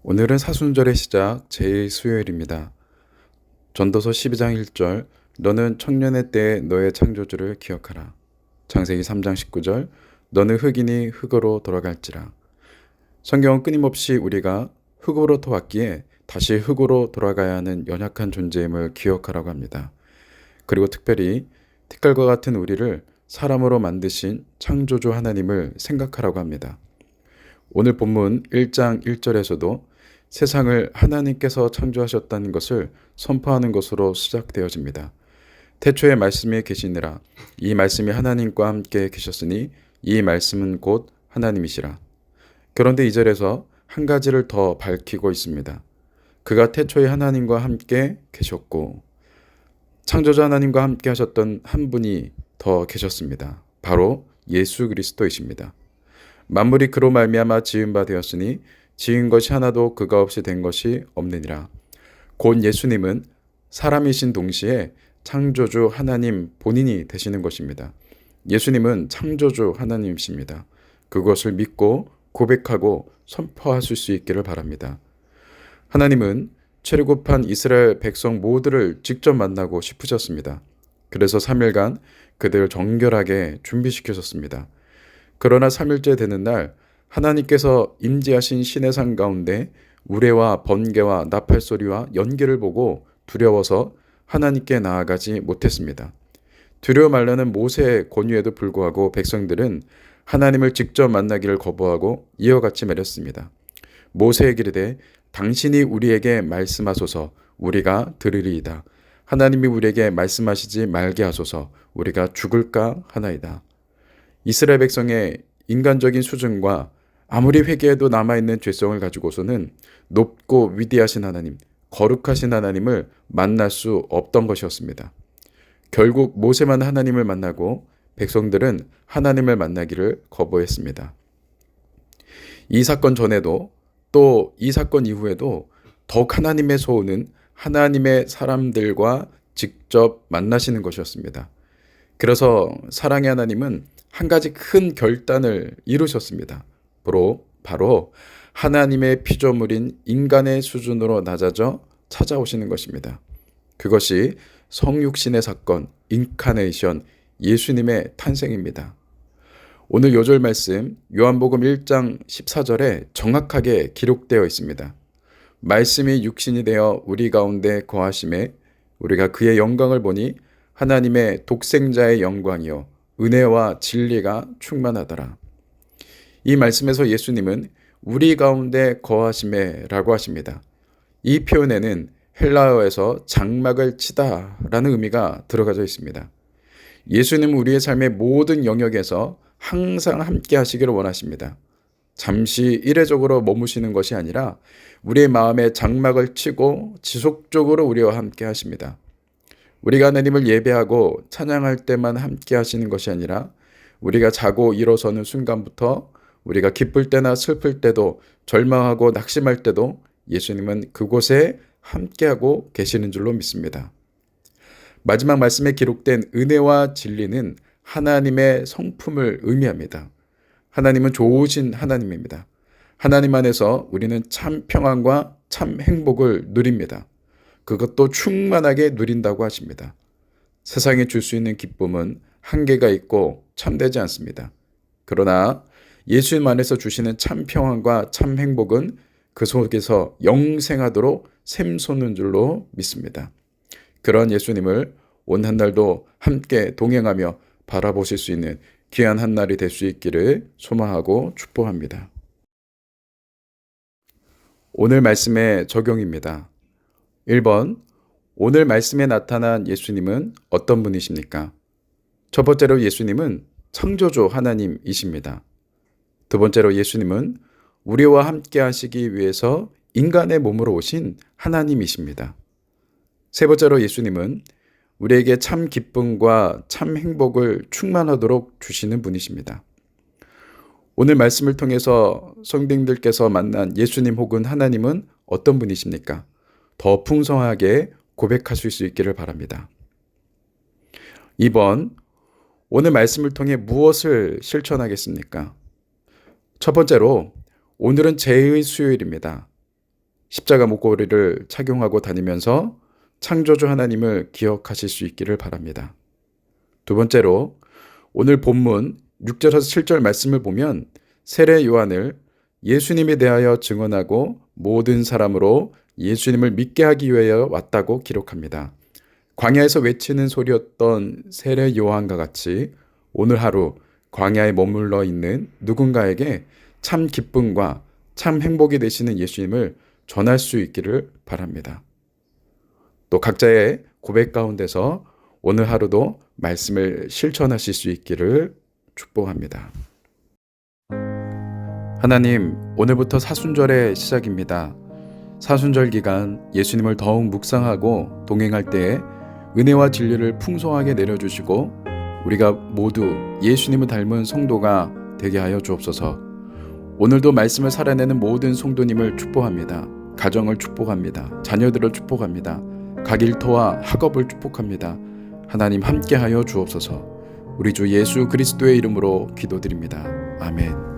오늘은 사순절의 시작 제1수요일입니다. 전도서 12장 1절 너는 청년의 때에 너의 창조주를 기억하라. 창세기 3장 19절 너는 흙이니 흙으로 돌아갈지라. 성경은 끊임없이 우리가 흙으로부터 왔기에 다시 흙으로 돌아가야 하는 연약한 존재임을 기억하라고 합니다. 그리고 특별히 티끌과 같은 우리를 사람으로 만드신 창조주 하나님을 생각하라고 합니다. 오늘 본문 1장 1절에서도 세상을 하나님께서 창조하셨다는 것을 선포하는 것으로 시작되어집니다. 태초에 말씀이 계시니라. 이 말씀이 하나님과 함께 계셨으니 이 말씀은 곧 하나님이시라. 그런데 2절에서 한 가지를 더 밝히고 있습니다. 그가 태초에 하나님과 함께 계셨고 창조자 하나님과 함께 하셨던 한 분이 더 계셨습니다. 바로 예수 그리스도이십니다. 만물이 그로 말미암아 지은 바 되었으니 지은 것이 하나도 그가 없이 된 것이 없느니라. 곧 예수님은 사람이신 동시에 창조주 하나님 본인이 되시는 것입니다. 예수님은 창조주 하나님이십니다. 그것을 믿고 고백하고 선포하실 수 있기를 바랍니다. 하나님은 출애굽한 이스라엘 백성 모두를 직접 만나고 싶으셨습니다. 그래서 3일간 그들을 정결하게 준비시키셨습니다. 그러나 3일째 되는 날 하나님께서 임재하신 시내산 가운데 우레와 번개와 나팔 소리와 연기를 보고 두려워서 하나님께 나아가지 못했습니다. 두려워 말라는 모세의 권유에도 불구하고 백성들은 하나님을 직접 만나기를 거부하고 이와 같이 말했습니다. 모세에게 이르되 당신이 우리에게 말씀하소서 우리가 들으리이다. 하나님이 우리에게 말씀하시지 말게 하소서 우리가 죽을까 하나이다. 이스라엘 백성의 인간적인 수준과 아무리 회개해도 남아있는 죄성을 가지고서는 높고 위대하신 하나님, 거룩하신 하나님을 만날 수 없던 것이었습니다. 결국 모세만 하나님을 만나고 백성들은 하나님을 만나기를 거부했습니다. 이 사건 전에도 또 이 사건 이후에도 더욱 하나님의 소원은 하나님의 사람들과 직접 만나시는 것이었습니다. 그래서 사랑의 하나님은 한 가지 큰 결단을 이루셨습니다. 바로 하나님의 피조물인 인간의 수준으로 낮아져 찾아오시는 것입니다. 그것이 성육신의 사건, 인카네이션, 예수님의 탄생입니다. 오늘 요절 말씀 요한복음 1장 14절에 정확하게 기록되어 있습니다. 말씀이 육신이 되어 우리 가운데 거하심에 우리가 그의 영광을 보니 하나님의 독생자의 영광이요 은혜와 진리가 충만하더라. 이 말씀에서 예수님은 우리 가운데 거하심에 라고 하십니다. 이 표현에는 헬라어에서 장막을 치다 라는 의미가 들어가져 있습니다. 예수님은 우리의 삶의 모든 영역에서 항상 함께 하시기를 원하십니다. 잠시 이례적으로 머무시는 것이 아니라 우리의 마음에 장막을 치고 지속적으로 우리와 함께 하십니다. 우리가 하나님을 예배하고 찬양할 때만 함께 하시는 것이 아니라 우리가 자고 일어서는 순간부터 우리가 기쁠 때나 슬플 때도 절망하고 낙심할 때도 예수님은 그곳에 함께하고 계시는 줄로 믿습니다. 마지막 말씀에 기록된 은혜와 진리는 하나님의 성품을 의미합니다. 하나님은 좋으신 하나님입니다. 하나님 안에서 우리는 참 평안과 참 행복을 누립니다. 그것도 충만하게 누린다고 하십니다. 세상에 줄 수 있는 기쁨은 한계가 있고 참되지 않습니다. 그러나 예수님 안에서 주시는 참 평안과 참 행복은 그 속에서 영생하도록 샘솟는 줄로 믿습니다. 그런 예수님을 온 한 날도 함께 동행하며 바라보실 수 있는 귀한 한 날이 될 수 있기를 소망하고 축복합니다. 오늘 말씀의 적용입니다. 1번, 오늘 말씀에 나타난 예수님은 어떤 분이십니까? 첫 번째로 예수님은 창조주 하나님이십니다. 두 번째로 예수님은 우리와 함께 하시기 위해서 인간의 몸으로 오신 하나님이십니다. 세 번째로 예수님은 우리에게 참 기쁨과 참 행복을 충만하도록 주시는 분이십니다. 오늘 말씀을 통해서 성도님들께서 만난 예수님 혹은 하나님은 어떤 분이십니까? 더 풍성하게 고백하실 수 있기를 바랍니다. 2번, 오늘 말씀을 통해 무엇을 실천하겠습니까? 첫 번째로, 오늘은 제의 수요일입니다. 십자가 목걸이를 착용하고 다니면서 창조주 하나님을 기억하실 수 있기를 바랍니다. 두 번째로 오늘 본문 6절에서 7절 말씀을 보면 세례 요한을 예수님에 대하여 증언하고 모든 사람으로 예수님을 믿게 하기 위하여 왔다고 기록합니다. 광야에서 외치는 소리였던 세례 요한과 같이 오늘 하루 광야에 머물러 있는 누군가에게 참 기쁨과 참 행복이 되시는 예수님을 전할 수 있기를 바랍니다. 또 각자의 고백 가운데서 오늘 하루도 말씀을 실천하실 수 있기를 축복합니다. 하나님, 오늘부터 사순절의 시작입니다. 사순절 기간 예수님을 더욱 묵상하고 동행할 때에 은혜와 진리를 풍성하게 내려주시고 우리가 모두 예수님을 닮은 성도가 되게 하여 주옵소서. 오늘도 말씀을 살아내는 모든 성도님을 축복합니다. 가정을 축복합니다. 자녀들을 축복합니다. 각 일터와 학업을 축복합니다. 하나님 함께하여 주옵소서. 우리 주 예수 그리스도의 이름으로 기도드립니다. 아멘.